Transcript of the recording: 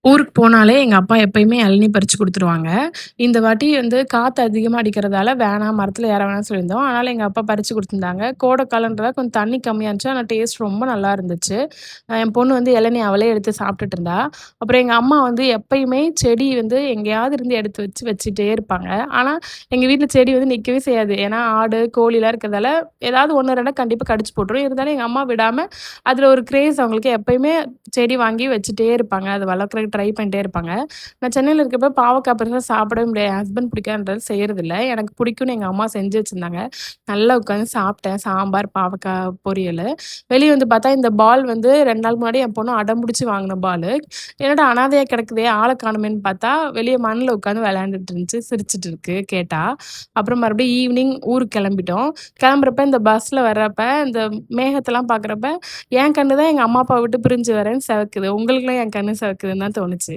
ஊருக்கு போனாலே எங்க அப்பா எப்பயுமே இளநீ பறிச்சு குடுத்துருவாங்க. இந்த வாட்டி வந்து காத்து அதிகமா அடிக்கிறதால வேணாம் மரத்துல ஏற வேணாம்னு சொல்லியிருந்தோம். ஆனாலும் எங்க அப்பா பறிச்சு குடுத்துருந்தாங்க. கோடை காலம்ன்றதால கொஞ்சம் தண்ணி கம்மியா இருந்துச்சு. ஆனா டேஸ்ட் ரொம்ப நல்லா இருந்துச்சு. என் பொண்ணு வந்து இளநீ அவளே எடுத்து சாப்பிட்டுட்டு இருந்தா. அப்புறம் எங்க அம்மா வந்து எப்பயுமே செடி வந்து எங்கேயாவது இருந்து எடுத்து வச்சுட்டே இருப்பாங்க. ஆனா எங்க வீட்ல செடி வந்து நிக்கவே செய்யாது. ஏன்னா ஆடு, கோழிலாம் இருக்கிறதால ஏதாவது 1, 2 கண்டிப்பா கடிச்சு போட்டுரும். இருந்தாலும் எங்க அம்மா விடாம அதுல ஒரு கிரேஸ் அவங்களுக்கு எப்பயுமே செடி வாங்கி வச்சுட்டே இருப்பாங்க. அத வளர்க்கறதுக்கு ட்ரை பண்ணிட்டே இருப்பாங்க. நான் சென்னையில இருக்கப்ப பாவக்காய் பெருசா சாப்பிடவே முடியாது. என் ஹஸ்பண்ட் பிடிக்காதுன்றது செய்றதில்ல. எனக்கு பிடிக்கும்னு எங்க அம்மா செஞ்சு வச்சிருந்தாங்க. நல்லா உட்காந்து சாப்பிட்டேன். சாம்பார், பாவக்காய் பொரியலு. வெளிய வந்து பார்த்தா இந்த பால் வந்து 2 நாள் முன்னாடி என் பொண்ணு அடம்பிடிச்சு வாங்குன பாலு. என்னடா அனாதையா கிடக்குதே! ஆள காணோமேன்னு பார்த்தா, வெளிய மண்ல உட்காந்து விளையாண்டுட்டு இருந்துச்சு. சிரிச்சுட்டு இருக்கு கேட்டா. அப்புறம் மறுபடியும் ஈவினிங் ஊருக்கு கிளம்பிட்டோம். கிளம்புறப்ப இந்த பஸ்ல வர்றப்ப, இந்த மேகத்தலாம் பார்க்குறப்ப என் கண்ணு தான் எங்க அம்மா, அப்பாவ விட்டு பிரிஞ்சு வரேன்னு செவக்குது. உங்களுக்குலாம் என் கண்ணு செவக்குதுன்னு தான் தோணுச்சு.